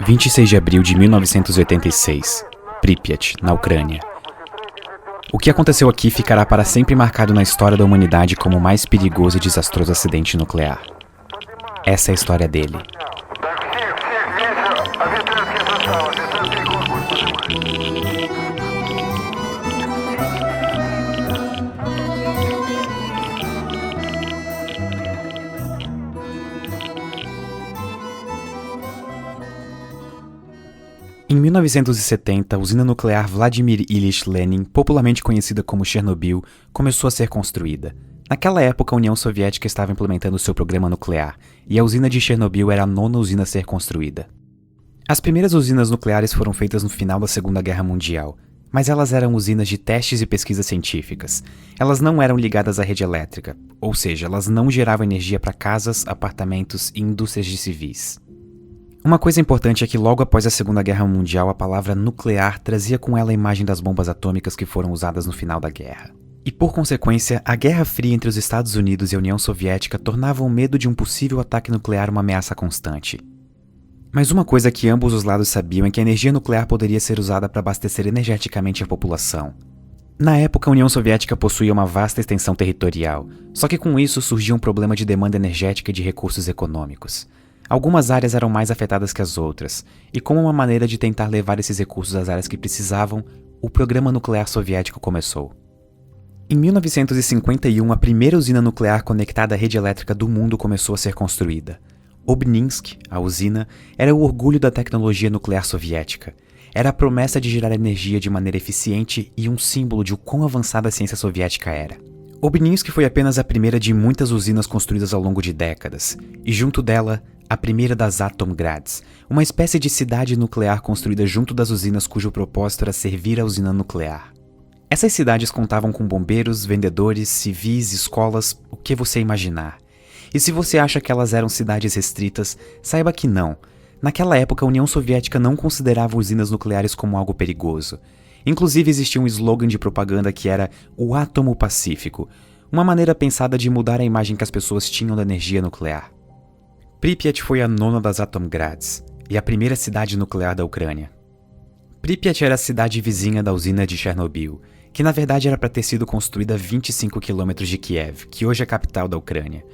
26 de abril de 1986, Pripyat, na Ucrânia. O que aconteceu aqui ficará para sempre marcado na história da humanidade como o mais perigoso e desastroso acidente nuclear. Essa é a história dele. Em 1970, a usina nuclear Vladimir Ilyich Lenin, popularmente conhecida como Chernobyl, começou a ser construída. Naquela época, a União Soviética estava implementando seu programa nuclear, e a usina de Chernobyl era a nona usina a ser construída. As primeiras usinas nucleares foram feitas no final da Segunda Guerra Mundial, mas elas eram usinas de testes e pesquisas científicas. Elas não eram ligadas à rede elétrica, ou seja, elas não geravam energia para casas, apartamentos e indústrias de civis. Uma coisa importante é que logo após a Segunda Guerra Mundial, a palavra nuclear trazia com ela a imagem das bombas atômicas que foram usadas no final da guerra. E por consequência, a Guerra Fria entre os Estados Unidos e a União Soviética tornava o medo de um possível ataque nuclear uma ameaça constante. Mas uma coisa que ambos os lados sabiam é que a energia nuclear poderia ser usada para abastecer energeticamente a população. Na época, a União Soviética possuía uma vasta extensão territorial, só que com isso surgia um problema de demanda energética e de recursos econômicos. Algumas áreas eram mais afetadas que as outras, e como uma maneira de tentar levar esses recursos às áreas que precisavam, o programa nuclear soviético começou. Em 1951, a primeira usina nuclear conectada à rede elétrica do mundo começou a ser construída. Obninsk, a usina, era o orgulho da tecnologia nuclear soviética. Era a promessa de gerar energia de maneira eficiente e um símbolo de o quão avançada a ciência soviética era. Obninsk foi apenas a primeira de muitas usinas construídas ao longo de décadas, e junto dela, a primeira das Atomgrads, uma espécie de cidade nuclear construída junto das usinas cujo propósito era servir a usina nuclear. Essas cidades contavam com bombeiros, vendedores, civis, escolas, o que você imaginar. E se você acha que elas eram cidades restritas, saiba que não. Naquela época, a União Soviética não considerava usinas nucleares como algo perigoso. Inclusive existia um slogan de propaganda que era o átomo pacífico, uma maneira pensada de mudar a imagem que as pessoas tinham da energia nuclear. Pripyat foi a nona das Atomgrads e a primeira cidade nuclear da Ucrânia. Pripyat era a cidade vizinha da usina de Chernobyl, que na verdade era para ter sido construída a 25 km de Kiev, que hoje é a capital da Ucrânia.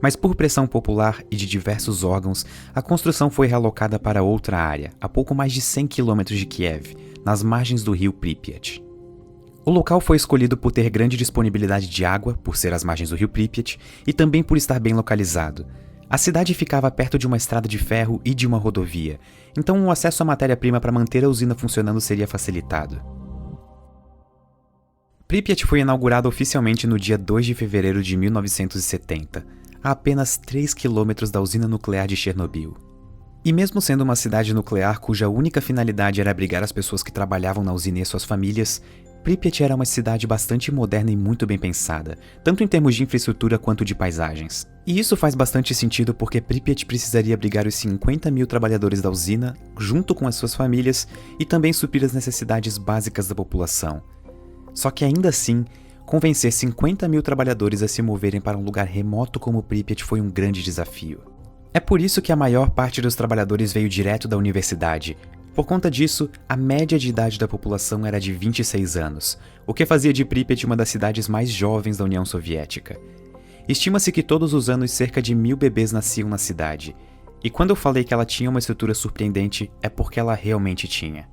Mas por pressão popular e de diversos órgãos, a construção foi realocada para outra área, a pouco mais de 100 km de Kiev, nas margens do rio Pripyat. O local foi escolhido por ter grande disponibilidade de água, por ser às margens do rio Pripyat, e também por estar bem localizado. A cidade ficava perto de uma estrada de ferro e de uma rodovia, então o acesso à matéria-prima para manter a usina funcionando seria facilitado. Pripyat foi inaugurada oficialmente no dia 2 de fevereiro de 1970, a apenas 3 quilômetros da usina nuclear de Chernobyl. E mesmo sendo uma cidade nuclear cuja única finalidade era abrigar as pessoas que trabalhavam na usina e suas famílias, Pripyat era uma cidade bastante moderna e muito bem pensada, tanto em termos de infraestrutura quanto de paisagens. E isso faz bastante sentido porque Pripyat precisaria abrigar os 50 mil trabalhadores da usina, junto com as suas famílias, e também suprir as necessidades básicas da população. Só que ainda assim, convencer 50 mil trabalhadores a se moverem para um lugar remoto como Pripyat foi um grande desafio. É por isso que a maior parte dos trabalhadores veio direto da universidade. Por conta disso, a média de idade da população era de 26 anos, o que fazia de Pripyat uma das cidades mais jovens da União Soviética. Estima-se que todos os anos cerca de 1000 bebês nasciam na cidade, e quando eu falei que ela tinha uma estrutura surpreendente, é porque ela realmente tinha.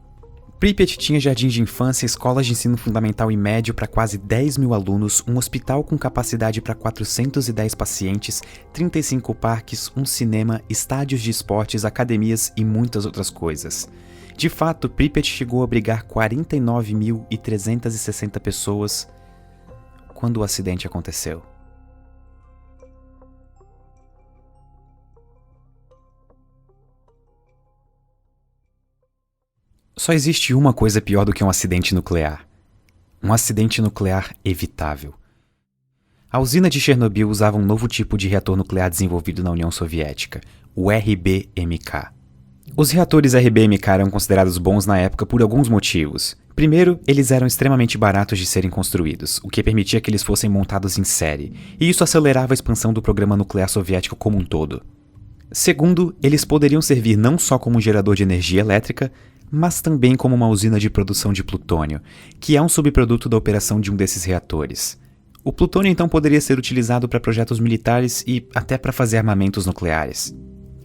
Pripyat tinha jardim de infância, escolas de ensino fundamental e médio para quase 10 mil alunos, um hospital com capacidade para 410 pacientes, 35 parques, um cinema, estádios de esportes, academias e muitas outras coisas. De fato, Pripyat chegou a abrigar 49.360 pessoas quando o acidente aconteceu. Só existe uma coisa pior do que um acidente nuclear. Um acidente nuclear evitável. A usina de Chernobyl usava um novo tipo de reator nuclear desenvolvido na União Soviética, o RBMK. Os reatores RBMK eram considerados bons na época por alguns motivos. Primeiro, eles eram extremamente baratos de serem construídos, o que permitia que eles fossem montados em série, e isso acelerava a expansão do programa nuclear soviético como um todo. Segundo, eles poderiam servir não só como um gerador de energia elétrica, mas também como uma usina de produção de plutônio, que é um subproduto da operação de um desses reatores. O plutônio então poderia ser utilizado para projetos militares e até para fazer armamentos nucleares.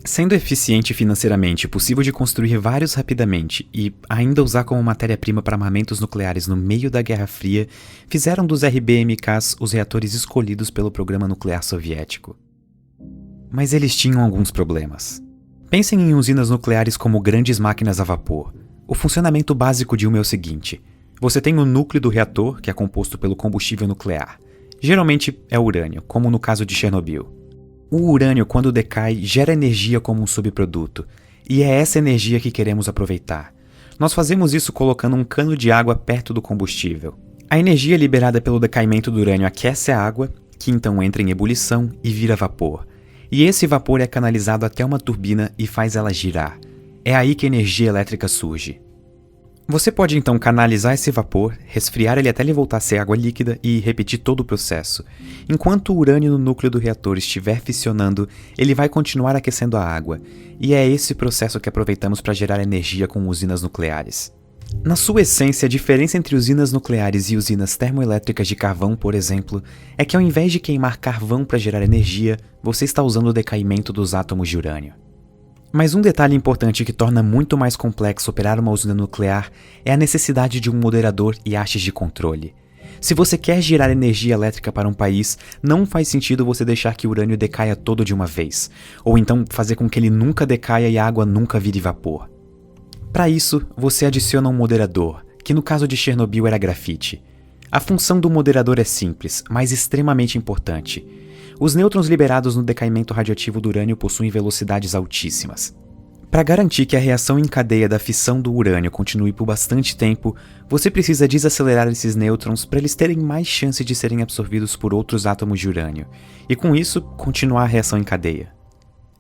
Sendo eficiente financeiramente, possível de construir vários rapidamente e ainda usar como matéria-prima para armamentos nucleares no meio da Guerra Fria, fizeram dos RBMKs os reatores escolhidos pelo programa nuclear soviético. Mas eles tinham alguns problemas. Pensem em usinas nucleares como grandes máquinas a vapor. O funcionamento básico de uma é o seguinte: você tem o núcleo do reator, que é composto pelo combustível nuclear. Geralmente é urânio, como no caso de Chernobyl. O urânio, quando decai, gera energia como um subproduto, e é essa energia que queremos aproveitar. Nós fazemos isso colocando um cano de água perto do combustível. A energia liberada pelo decaimento do urânio aquece a água, que então entra em ebulição e vira vapor. E esse vapor é canalizado até uma turbina e faz ela girar. É aí que a energia elétrica surge. Você pode então canalizar esse vapor, resfriar ele até ele voltar a ser água líquida e repetir todo o processo. Enquanto o urânio no núcleo do reator estiver fissionando, ele vai continuar aquecendo a água, e é esse processo que aproveitamos para gerar energia com usinas nucleares. Na sua essência, a diferença entre usinas nucleares e usinas termoelétricas de carvão, por exemplo, é que ao invés de queimar carvão para gerar energia, você está usando o decaimento dos átomos de urânio. Mas um detalhe importante que torna muito mais complexo operar uma usina nuclear é a necessidade de um moderador e hastes de controle. Se você quer gerar energia elétrica para um país, não faz sentido você deixar que o urânio decaia todo de uma vez, ou então fazer com que ele nunca decaia e a água nunca vire vapor. Para isso, você adiciona um moderador, que no caso de Chernobyl era grafite. A função do moderador é simples, mas extremamente importante. Os nêutrons liberados no decaimento radioativo do urânio possuem velocidades altíssimas. Para garantir que a reação em cadeia da fissão do urânio continue por bastante tempo, você precisa desacelerar esses nêutrons para eles terem mais chance de serem absorvidos por outros átomos de urânio, e com isso, continuar a reação em cadeia.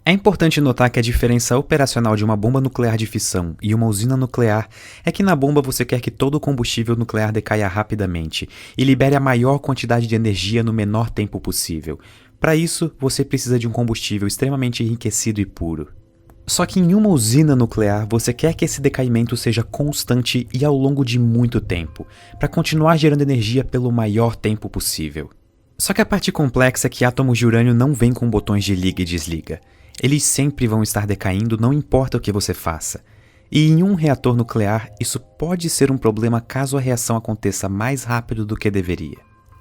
É importante notar que a diferença operacional de uma bomba nuclear de fissão e uma usina nuclear é que na bomba você quer que todo o combustível nuclear decaia rapidamente e libere a maior quantidade de energia no menor tempo possível. Para isso, você precisa de um combustível extremamente enriquecido e puro. Só que em uma usina nuclear, você quer que esse decaimento seja constante e ao longo de muito tempo, para continuar gerando energia pelo maior tempo possível. Só que a parte complexa é que átomos de urânio não vêm com botões de liga e desliga. Eles sempre vão estar decaindo, não importa o que você faça. E em um reator nuclear, isso pode ser um problema caso a reação aconteça mais rápido do que deveria.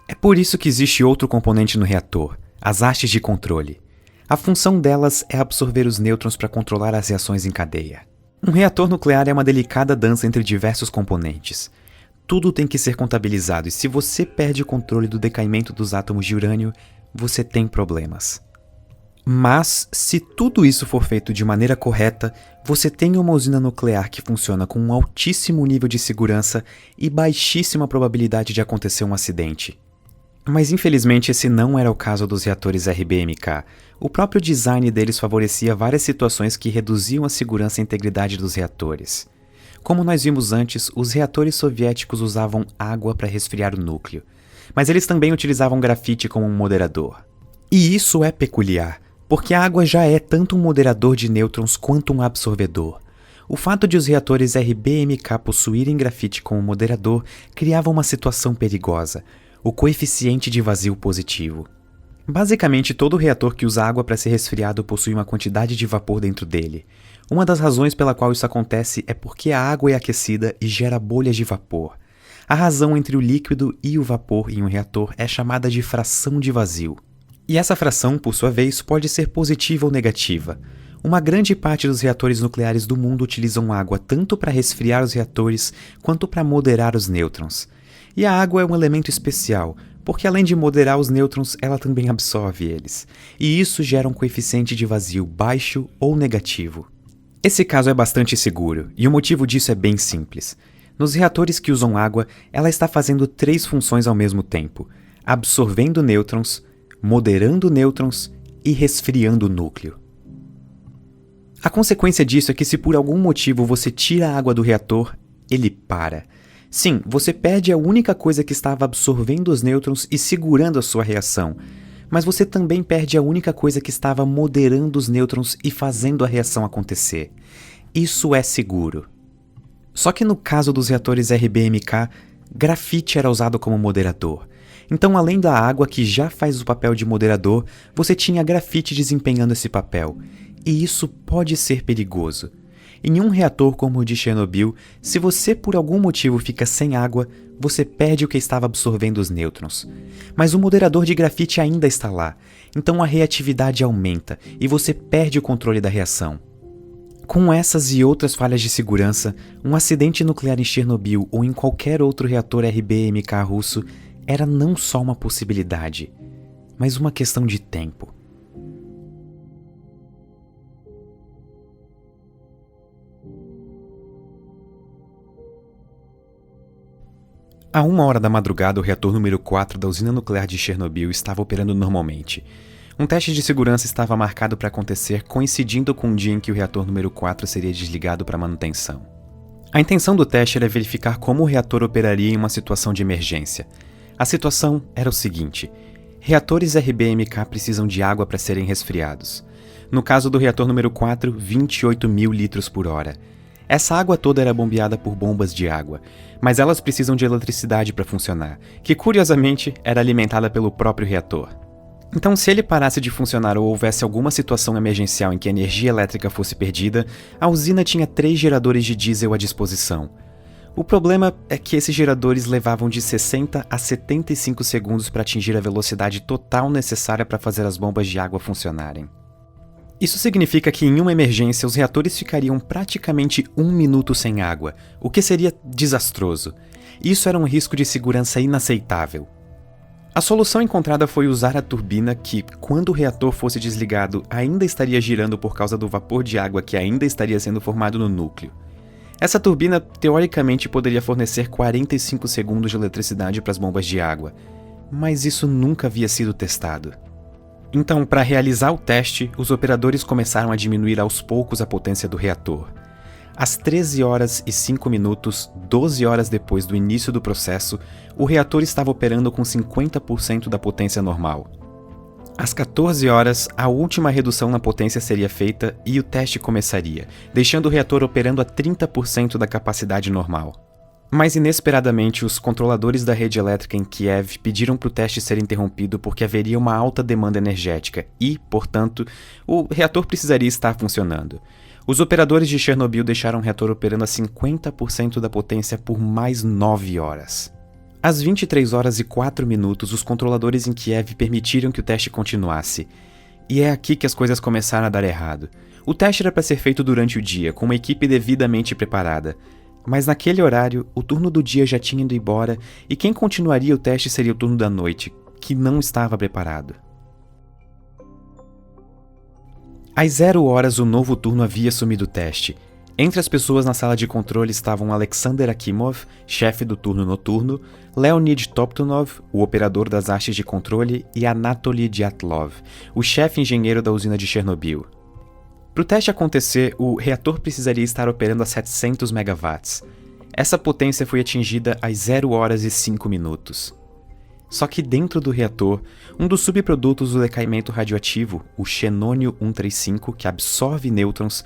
É por isso que existe outro componente no reator, as hastes de controle. A função delas é absorver os nêutrons para controlar as reações em cadeia. Um reator nuclear é uma delicada dança entre diversos componentes. Tudo tem que ser contabilizado e se você perde o controle do decaimento dos átomos de urânio, você tem problemas. Mas, se tudo isso for feito de maneira correta, você tem uma usina nuclear que funciona com um altíssimo nível de segurança e baixíssima probabilidade de acontecer um acidente. Mas infelizmente esse não era o caso dos reatores RBMK. O próprio design deles favorecia várias situações que reduziam a segurança e integridade dos reatores. Como nós vimos antes, os reatores soviéticos usavam água para resfriar o núcleo, mas eles também utilizavam grafite como um moderador. E isso é peculiar, porque a água já é tanto um moderador de nêutrons quanto um absorvedor. O fato de os reatores RBMK possuírem grafite como moderador criava uma situação perigosa, o coeficiente de vazio positivo. Basicamente, todo reator que usa água para ser resfriado possui uma quantidade de vapor dentro dele. Uma das razões pela qual isso acontece é porque a água é aquecida e gera bolhas de vapor. A razão entre o líquido e o vapor em um reator é chamada de fração de vazio. E essa fração, por sua vez, pode ser positiva ou negativa. Uma grande parte dos reatores nucleares do mundo utilizam água tanto para resfriar os reatores quanto para moderar os nêutrons. E a água é um elemento especial, porque além de moderar os nêutrons, ela também absorve eles. E isso gera um coeficiente de vazio baixo ou negativo. Esse caso é bastante seguro, e o motivo disso é bem simples. Nos reatores que usam água, ela está fazendo 3 funções ao mesmo tempo: absorvendo nêutrons, moderando nêutrons e resfriando o núcleo. A consequência disso é que se por algum motivo você tira a água do reator, ele para. Sim, você perde a única coisa que estava absorvendo os nêutrons e segurando a sua reação, mas você também perde a única coisa que estava moderando os nêutrons e fazendo a reação acontecer. Isso é seguro. Só que no caso dos reatores RBMK, grafite era usado como moderador. Então, além da água que já faz o papel de moderador, você tinha grafite desempenhando esse papel. E isso pode ser perigoso. Em um reator como o de Chernobyl, se você por algum motivo fica sem água, você perde o que estava absorvendo os nêutrons. Mas o moderador de grafite ainda está lá, então a reatividade aumenta e você perde o controle da reação. Com essas e outras falhas de segurança, um acidente nuclear em Chernobyl ou em qualquer outro reator RBMK russo era não só uma possibilidade, mas uma questão de tempo. À 1h da madrugada, o reator número 4 da usina nuclear de Chernobyl estava operando normalmente. Um teste de segurança estava marcado para acontecer, coincidindo com o dia em que o reator número 4 seria desligado para manutenção. A intenção do teste era verificar como o reator operaria em uma situação de emergência. A situação era o seguinte: reatores RBMK precisam de água para serem resfriados. No caso do reator número 4, 28 mil litros por hora. Essa água toda era bombeada por bombas de água, mas elas precisam de eletricidade para funcionar, que curiosamente era alimentada pelo próprio reator. Então, se ele parasse de funcionar ou houvesse alguma situação emergencial em que a energia elétrica fosse perdida, a usina tinha 3 geradores de diesel à disposição. O problema é que esses geradores levavam de 60 a 75 segundos para atingir a velocidade total necessária para fazer as bombas de água funcionarem. Isso significa que em uma emergência os reatores ficariam praticamente 1 minuto sem água, o que seria desastroso. Isso era um risco de segurança inaceitável. A solução encontrada foi usar a turbina que, quando o reator fosse desligado, ainda estaria girando por causa do vapor de água que ainda estaria sendo formado no núcleo. Essa turbina, teoricamente, poderia fornecer 45 segundos de eletricidade para as bombas de água, mas isso nunca havia sido testado. Então, para realizar o teste, os operadores começaram a diminuir aos poucos a potência do reator. Às 13h05, 12 horas depois do início do processo, o reator estava operando com 50% da potência normal. Às 14 horas, a última redução na potência seria feita e o teste começaria, deixando o reator operando a 30% da capacidade normal. Mas inesperadamente, os controladores da rede elétrica em Kiev pediram para o teste ser interrompido porque haveria uma alta demanda energética e, portanto, o reator precisaria estar funcionando. Os operadores de Chernobyl deixaram o reator operando a 50% da potência por mais 9 horas. Às 23h04, os controladores em Kiev permitiram que o teste continuasse. E é aqui que as coisas começaram a dar errado. O teste era para ser feito durante o dia, com uma equipe devidamente preparada. Mas naquele horário, o turno do dia já tinha ido embora e quem continuaria o teste seria o turno da noite, que não estava preparado. Às 0 horas, o novo turno havia assumido o teste. Entre as pessoas na sala de controle estavam Alexander Akimov, chefe do turno noturno, Leonid Toptunov, o operador das hastes de controle, e Anatoly Dyatlov, o chefe engenheiro da usina de Chernobyl. Para o teste acontecer, o reator precisaria estar operando a 700 megawatts. Essa potência foi atingida às 0h05. Só que dentro do reator, um dos subprodutos do decaimento radioativo, o xenônio-135, que absorve nêutrons,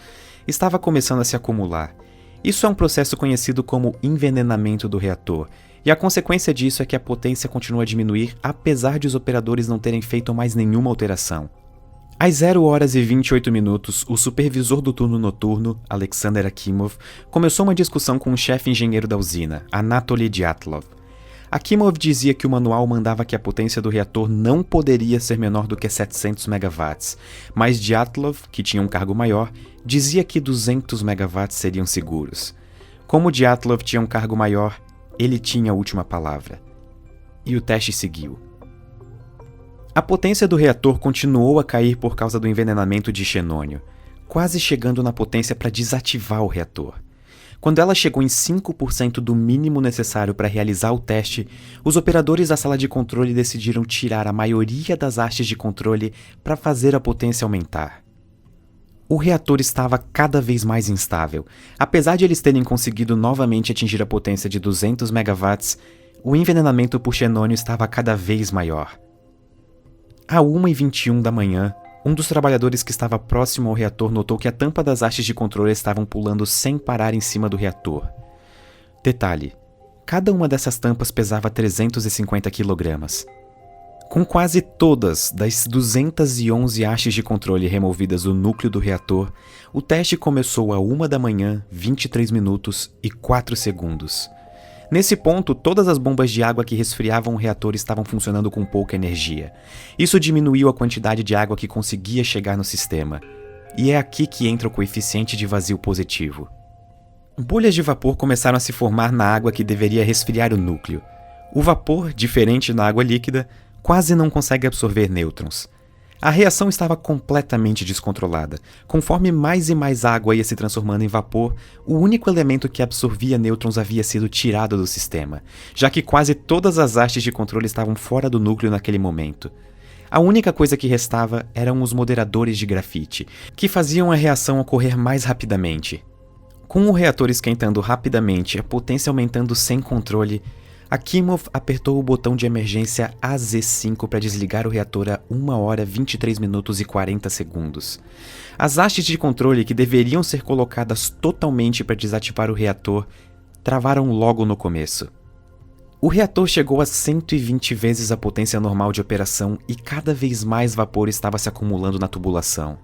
estava começando a se acumular. Isso é um processo conhecido como envenenamento do reator, e a consequência disso é que a potência continua a diminuir apesar de os operadores não terem feito mais nenhuma alteração. Às 0h28, o supervisor do turno noturno, Alexander Akimov, começou uma discussão com o chefe engenheiro da usina, Anatoly Dyatlov. Akimov dizia que o manual mandava que a potência do reator não poderia ser menor do que 700 megawatts, mas Dyatlov, que tinha um cargo maior, dizia que 200 megawatts seriam seguros. Como Dyatlov tinha um cargo maior, ele tinha a última palavra. E o teste seguiu. A potência do reator continuou a cair por causa do envenenamento de xenônio, quase chegando na potência para desativar o reator. Quando ela chegou em 5% do mínimo necessário para realizar o teste, os operadores da sala de controle decidiram tirar a maioria das hastes de controle para fazer a potência aumentar. O reator estava cada vez mais instável. Apesar de eles terem conseguido novamente atingir a potência de 200 megawatts, o envenenamento por xenônio estava cada vez maior. À 1h21 da manhã, um dos trabalhadores que estava próximo ao reator notou que a tampa das hastes de controle estavam pulando sem parar em cima do reator. Detalhe: cada uma dessas tampas pesava 350 kg. Com quase todas das 211 hastes de controle removidas do núcleo do reator, o teste começou à 1 da manhã, 23 minutos e 4 segundos. Nesse ponto, todas as bombas de água que resfriavam o reator estavam funcionando com pouca energia. Isso diminuiu a quantidade de água que conseguia chegar no sistema. E é aqui que entra o coeficiente de vazio positivo. Bolhas de vapor começaram a se formar na água que deveria resfriar o núcleo. O vapor, diferente da água líquida, quase não consegue absorver nêutrons. A reação estava completamente descontrolada. Conforme mais e mais água ia se transformando em vapor, o único elemento que absorvia nêutrons havia sido tirado do sistema, já que quase todas as hastes de controle estavam fora do núcleo naquele momento. A única coisa que restava eram os moderadores de grafite, que faziam a reação ocorrer mais rapidamente. Com o reator esquentando rapidamente e a potência aumentando sem controle, Akimov apertou o botão de emergência AZ5 para desligar o reator a 1 hora 23 minutos e 40 segundos. As hastes de controle que deveriam ser colocadas totalmente para desativar o reator travaram logo no começo. O reator chegou a 120 vezes a potência normal de operação e cada vez mais vapor estava se acumulando na tubulação.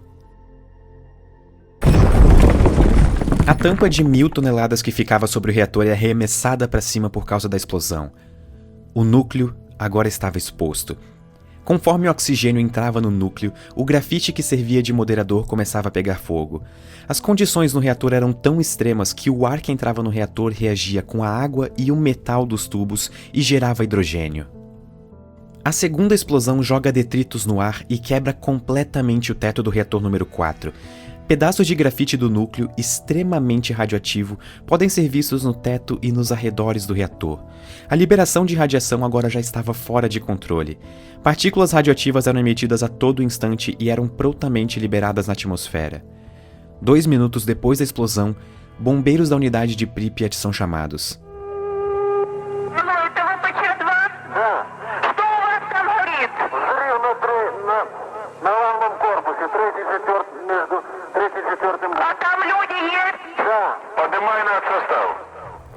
A tampa de 1000 toneladas que ficava sobre o reator é arremessada para cima por causa da explosão. O núcleo agora estava exposto. Conforme o oxigênio entrava no núcleo, o grafite que servia de moderador começava a pegar fogo. As condições no reator eram tão extremas que o ar que entrava no reator reagia com a água e o metal dos tubos e gerava hidrogênio. A segunda explosão joga detritos no ar e quebra completamente o teto do reator número 4. Pedaços de grafite do núcleo, extremamente radioativo, podem ser vistos no teto e nos arredores do reator. A liberação de radiação agora já estava fora de controle. Partículas radioativas eram emitidas a todo instante e eram prontamente liberadas na atmosfera. 2 minutos depois da explosão, bombeiros da unidade de Pripyat são chamados.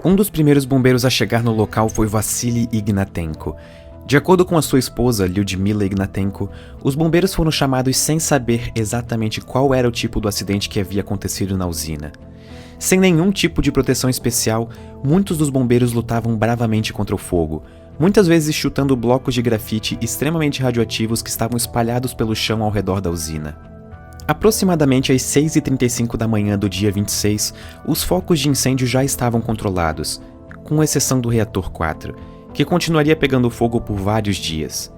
Um dos primeiros bombeiros a chegar no local foi Vassily Ignatenko. De acordo com a sua esposa, Lyudmila Ignatenko, os bombeiros foram chamados sem saber exatamente qual era o tipo do acidente que havia acontecido na usina. Sem nenhum tipo de proteção especial, muitos dos bombeiros lutavam bravamente contra o fogo, muitas vezes chutando blocos de grafite extremamente radioativos que estavam espalhados pelo chão ao redor da usina. Aproximadamente às 6h35 da manhã do dia 26, os focos de incêndio já estavam controlados, com exceção do reator 4, que continuaria pegando fogo por vários dias.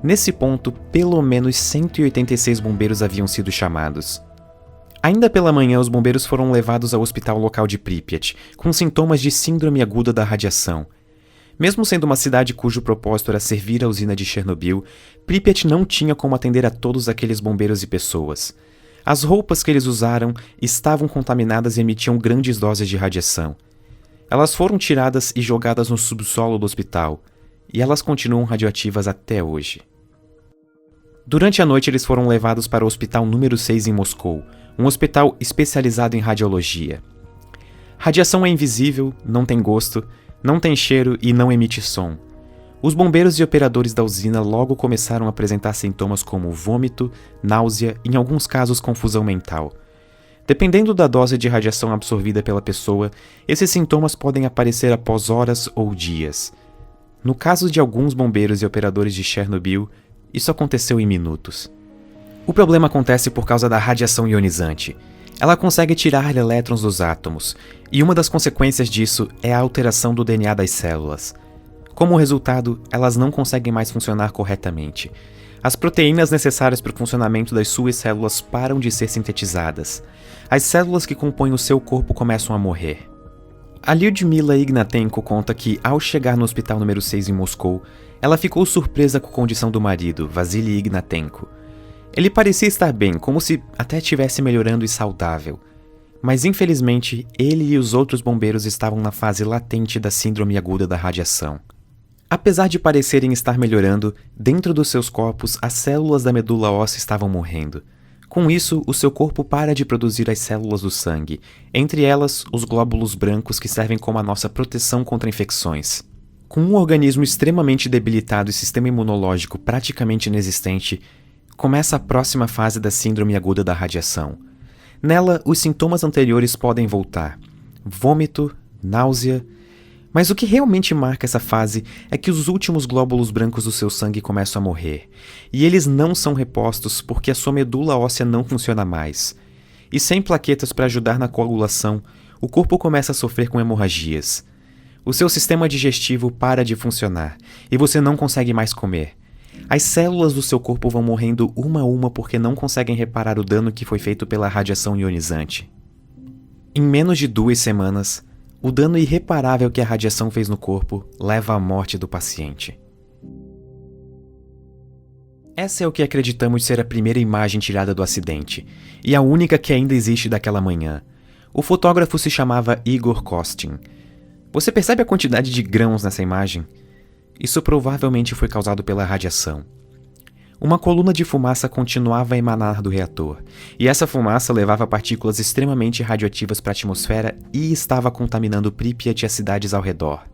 Nesse ponto, pelo menos 186 bombeiros haviam sido chamados. Ainda pela manhã, os bombeiros foram levados ao hospital local de Pripyat, com sintomas de síndrome aguda da radiação. Mesmo sendo uma cidade cujo propósito era servir a usina de Chernobyl, Pripyat não tinha como atender a todos aqueles bombeiros e pessoas. As roupas que eles usaram estavam contaminadas e emitiam grandes doses de radiação. Elas foram tiradas e jogadas no subsolo do hospital, e elas continuam radioativas até hoje. Durante a noite, eles foram levados para o hospital número 6 em Moscou, um hospital especializado em radiologia. Radiação é invisível, não tem gosto, não tem cheiro e não emite som. Os bombeiros e operadores da usina logo começaram a apresentar sintomas como vômito, náusea e, em alguns casos, confusão mental. Dependendo da dose de radiação absorvida pela pessoa, esses sintomas podem aparecer após horas ou dias. No caso de alguns bombeiros e operadores de Chernobyl, isso aconteceu em minutos. O problema acontece por causa da radiação ionizante. Ela consegue tirar elétrons dos átomos, e uma das consequências disso é a alteração do DNA das células. Como resultado, elas não conseguem mais funcionar corretamente. As proteínas necessárias para o funcionamento das suas células param de ser sintetizadas. As células que compõem o seu corpo começam a morrer. A Lyudmila Ignatenko conta que, ao chegar no hospital número 6 em Moscou, ela ficou surpresa com a condição do marido, Vassily Ignatenko. Ele parecia estar bem, como se até estivesse melhorando e saudável. Mas infelizmente, ele e os outros bombeiros estavam na fase latente da síndrome aguda da radiação. Apesar de parecerem estar melhorando, dentro dos seus corpos as células da medula óssea estavam morrendo. Com isso, o seu corpo para de produzir as células do sangue, entre elas os glóbulos brancos que servem como a nossa proteção contra infecções. Com um organismo extremamente debilitado e sistema imunológico praticamente inexistente, começa a próxima fase da síndrome aguda da radiação. Nela, os sintomas anteriores podem voltar: vômito, náusea. Mas o que realmente marca essa fase é que os últimos glóbulos brancos do seu sangue começam a morrer, e eles não são repostos porque a sua medula óssea não funciona mais. E sem plaquetas para ajudar na coagulação, o corpo começa a sofrer com hemorragias. O seu sistema digestivo para de funcionar, e você não consegue mais comer. As células do seu corpo vão morrendo uma a uma porque não conseguem reparar o dano que foi feito pela radiação ionizante. Em menos de 2 semanas, o dano irreparável que a radiação fez no corpo leva à morte do paciente. Essa é o que acreditamos ser a primeira imagem tirada do acidente, e a única que ainda existe daquela manhã. O fotógrafo se chamava Igor Kostin. Você percebe a quantidade de grãos nessa imagem? Isso provavelmente foi causado pela radiação. Uma coluna de fumaça continuava a emanar do reator, e essa fumaça levava partículas extremamente radioativas para a atmosfera e estava contaminando Pripyat e as cidades ao redor.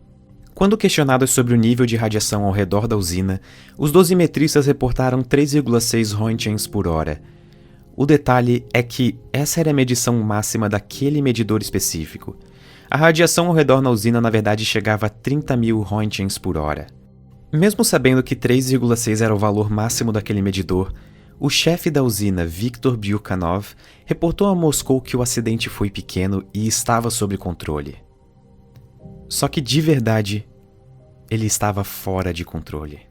Quando questionados sobre o nível de radiação ao redor da usina, os dosimetristas reportaram 3,6 Roentgens por hora. O detalhe é que essa era a medição máxima daquele medidor específico. A radiação ao redor da usina na verdade chegava a 30.000 Roentgens por hora. Mesmo sabendo que 3,6 era o valor máximo daquele medidor, o chefe da usina, Viktor Byukhanov, reportou a Moscou que o acidente foi pequeno e estava sob controle. Só que, de verdade, ele estava fora de controle.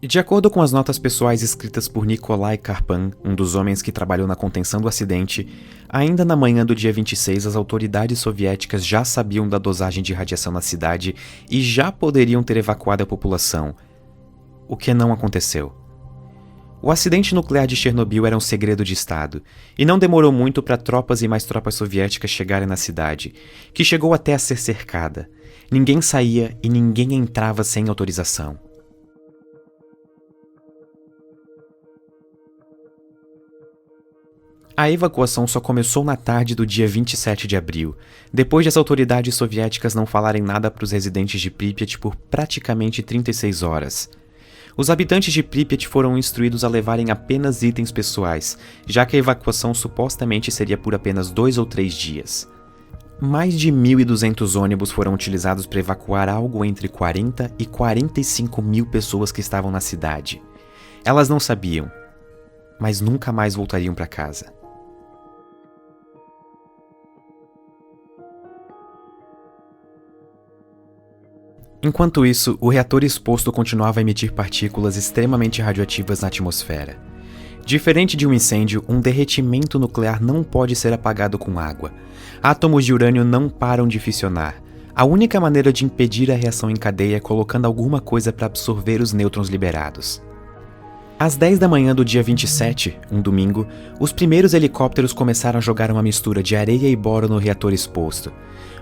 De acordo com as notas pessoais escritas por Nikolai Karpan, um dos homens que trabalhou na contenção do acidente, ainda na manhã do dia 26 as autoridades soviéticas já sabiam da dosagem de radiação na cidade e já poderiam ter evacuado a população. O que não aconteceu. O acidente nuclear de Chernobyl era um segredo de Estado, e não demorou muito para tropas e mais tropas soviéticas chegarem na cidade, que chegou até a ser cercada. Ninguém saía e ninguém entrava sem autorização. A evacuação só começou na tarde do dia 27 de abril, depois de as autoridades soviéticas não falarem nada para os residentes de Pripyat por praticamente 36 horas. Os habitantes de Pripyat foram instruídos a levarem apenas itens pessoais, já que a evacuação supostamente seria por apenas 2 ou 3 dias. Mais de 1.200 ônibus foram utilizados para evacuar algo entre 40 e 45 mil pessoas que estavam na cidade. Elas não sabiam, mas nunca mais voltariam para casa. Enquanto isso, o reator exposto continuava a emitir partículas extremamente radioativas na atmosfera. Diferente de um incêndio, um derretimento nuclear não pode ser apagado com água. Átomos de urânio não param de fissionar. A única maneira de impedir a reação em cadeia é colocando alguma coisa para absorver os nêutrons liberados. Às 10 da manhã do dia 27, um domingo, os primeiros helicópteros começaram a jogar uma mistura de areia e boro no reator exposto.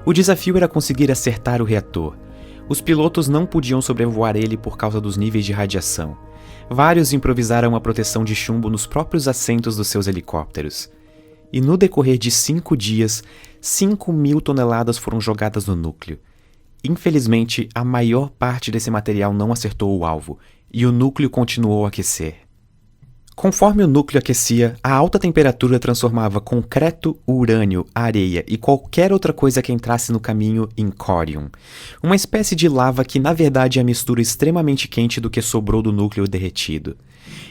O desafio era conseguir acertar o reator. Os pilotos não podiam sobrevoar ele por causa dos níveis de radiação. Vários improvisaram uma proteção de chumbo nos próprios assentos dos seus helicópteros. E no decorrer de 5 dias, 5.000 toneladas foram jogadas no núcleo. Infelizmente, a maior parte desse material não acertou o alvo, e o núcleo continuou a aquecer. Conforme o núcleo aquecia, a alta temperatura transformava concreto, urânio, areia e qualquer outra coisa que entrasse no caminho em córium, uma espécie de lava que na verdade é a mistura extremamente quente do que sobrou do núcleo derretido.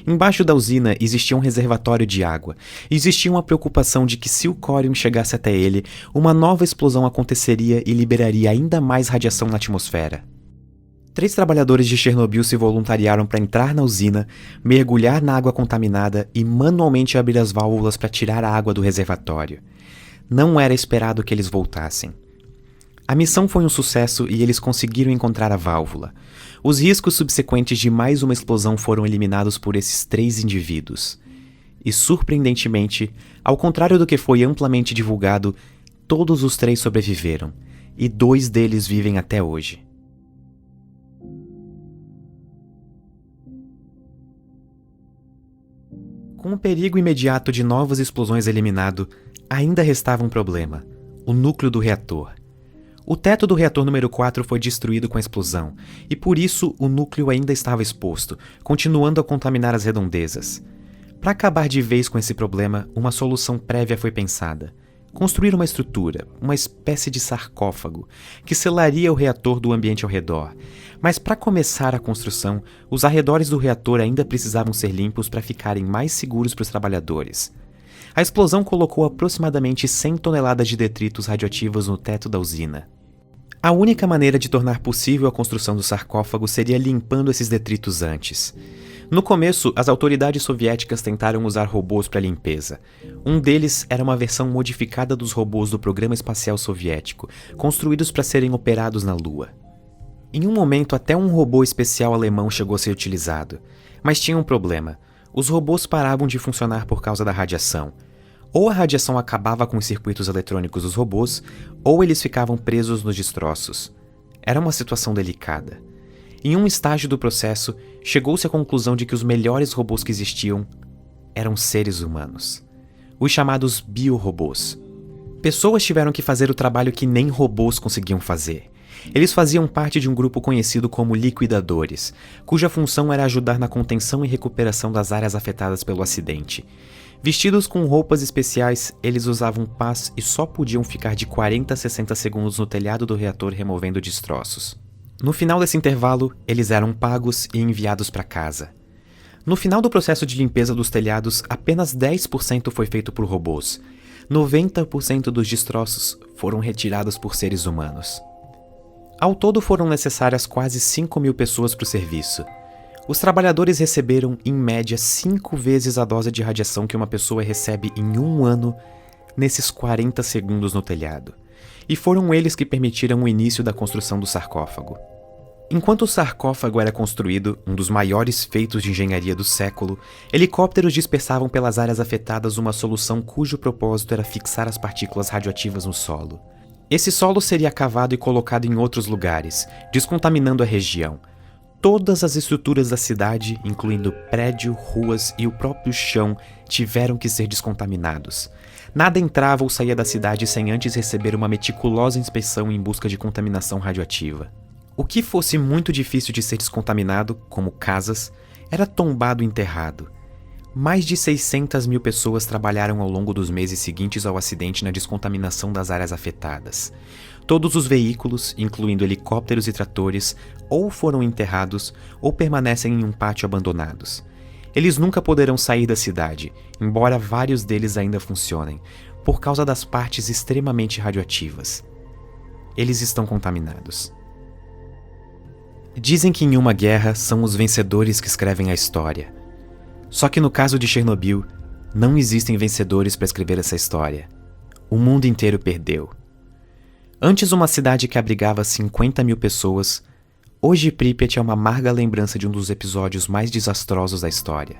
Embaixo da usina existia um reservatório de água, e existia uma preocupação de que se o córium chegasse até ele, uma nova explosão aconteceria e liberaria ainda mais radiação na atmosfera. 3 trabalhadores de Chernobyl se voluntariaram para entrar na usina, mergulhar na água contaminada e manualmente abrir as válvulas para tirar a água do reservatório. Não era esperado que eles voltassem. A missão foi um sucesso e eles conseguiram encontrar a válvula. Os riscos subsequentes de mais uma explosão foram eliminados por esses 3 indivíduos. E, surpreendentemente, ao contrário do que foi amplamente divulgado, todos os 3 sobreviveram, e 2 deles vivem até hoje. Com o perigo imediato de novas explosões eliminado, ainda restava um problema: o núcleo do reator. O teto do reator número 4 foi destruído com a explosão, e por isso o núcleo ainda estava exposto, continuando a contaminar as redondezas. Para acabar de vez com esse problema, uma solução prévia foi pensada: construir uma estrutura, uma espécie de sarcófago, que selaria o reator do ambiente ao redor. Mas para começar a construção, os arredores do reator ainda precisavam ser limpos para ficarem mais seguros para os trabalhadores. A explosão colocou aproximadamente 100 toneladas de detritos radioativos no teto da usina. A única maneira de tornar possível a construção do sarcófago seria limpando esses detritos antes. No começo, as autoridades soviéticas tentaram usar robôs para limpeza. Um deles era uma versão modificada dos robôs do Programa Espacial Soviético, construídos para serem operados na Lua. Em um momento, até um robô especial alemão chegou a ser utilizado. Mas tinha um problema: os robôs paravam de funcionar por causa da radiação. Ou a radiação acabava com os circuitos eletrônicos dos robôs, ou eles ficavam presos nos destroços. Era uma situação delicada. Em um estágio do processo, chegou-se à conclusão de que os melhores robôs que existiam eram seres humanos. Os chamados biorobôs. Pessoas tiveram que fazer o trabalho que nem robôs conseguiam fazer. Eles faziam parte de um grupo conhecido como liquidadores, cuja função era ajudar na contenção e recuperação das áreas afetadas pelo acidente. Vestidos com roupas especiais, eles usavam pás e só podiam ficar de 40 a 60 segundos no telhado do reator removendo destroços. No final desse intervalo, eles eram pagos e enviados para casa. No final do processo de limpeza dos telhados, apenas 10% foi feito por robôs. 90% dos destroços foram retirados por seres humanos. Ao todo foram necessárias quase 5.000 pessoas para o serviço. Os trabalhadores receberam, em média, 5 vezes a dose de radiação que uma pessoa recebe em um ano nesses 40 segundos no telhado. E foram eles que permitiram o início da construção do sarcófago. Enquanto o sarcófago era construído, um dos maiores feitos de engenharia do século, helicópteros dispersavam pelas áreas afetadas uma solução cujo propósito era fixar as partículas radioativas no solo. Esse solo seria cavado e colocado em outros lugares, descontaminando a região. Todas as estruturas da cidade, incluindo prédio, ruas e o próprio chão, tiveram que ser descontaminados. Nada entrava ou saía da cidade sem antes receber uma meticulosa inspeção em busca de contaminação radioativa. O que fosse muito difícil de ser descontaminado, como casas, era tombado e enterrado. Mais de 600.000 pessoas trabalharam ao longo dos meses seguintes ao acidente na descontaminação das áreas afetadas. Todos os veículos, incluindo helicópteros e tratores, ou foram enterrados ou permanecem em um pátio abandonados. Eles nunca poderão sair da cidade, embora vários deles ainda funcionem, por causa das partes extremamente radioativas. Eles estão contaminados. Dizem que em uma guerra são os vencedores que escrevem a história. Só que no caso de Chernobyl, não existem vencedores para escrever essa história. O mundo inteiro perdeu. Antes uma cidade que abrigava 50.000 pessoas, hoje Pripyat é uma amarga lembrança de um dos episódios mais desastrosos da história.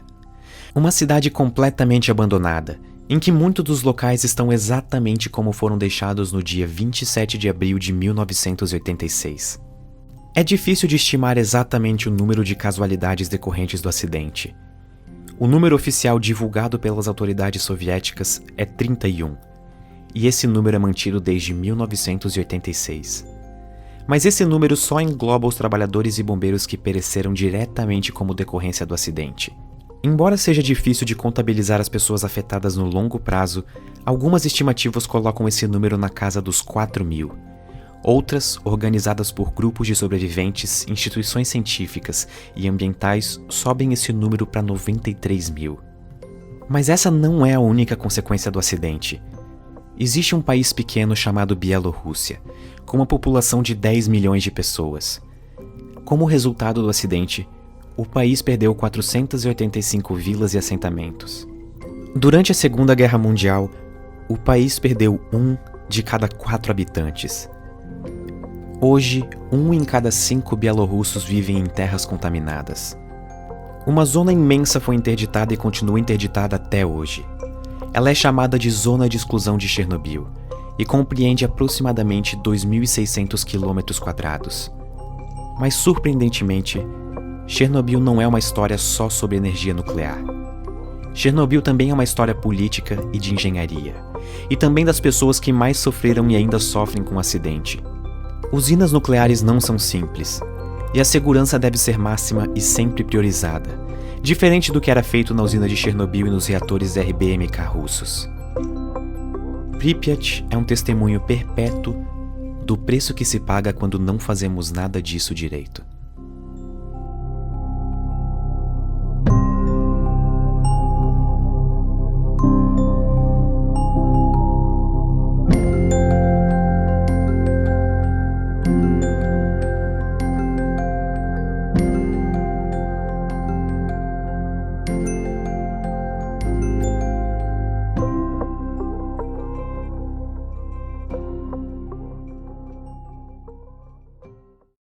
Uma cidade completamente abandonada, em que muitos dos locais estão exatamente como foram deixados no dia 27 de abril de 1986. É difícil de estimar exatamente o número de casualidades decorrentes do acidente. O número oficial divulgado pelas autoridades soviéticas é 31, e esse número é mantido desde 1986. Mas esse número só engloba os trabalhadores e bombeiros que pereceram diretamente como decorrência do acidente. Embora seja difícil de contabilizar as pessoas afetadas no longo prazo, algumas estimativas colocam esse número na casa dos 4.000. Outras, organizadas por grupos de sobreviventes, instituições científicas e ambientais, sobem esse número para 93.000. Mas essa não é a única consequência do acidente. Existe um país pequeno chamado Bielorrússia, com uma população de 10 milhões de pessoas. Como resultado do acidente, o país perdeu 485 vilas e assentamentos. Durante a Segunda Guerra Mundial, o país perdeu 1 de cada 4 habitantes. Hoje, 1 em cada 5 bielorrussos vivem em terras contaminadas. Uma zona imensa foi interditada e continua interditada até hoje. Ela é chamada de Zona de Exclusão de Chernobyl e compreende aproximadamente 2.600 km². Mas, surpreendentemente, Chernobyl não é uma história só sobre energia nuclear. Chernobyl também é uma história política e de engenharia, e também das pessoas que mais sofreram e ainda sofrem com o acidente. Usinas nucleares não são simples, e a segurança deve ser máxima e sempre priorizada, diferente do que era feito na usina de Chernobyl e nos reatores RBMK russos. Pripyat é um testemunho perpétuo do preço que se paga quando não fazemos nada disso direito.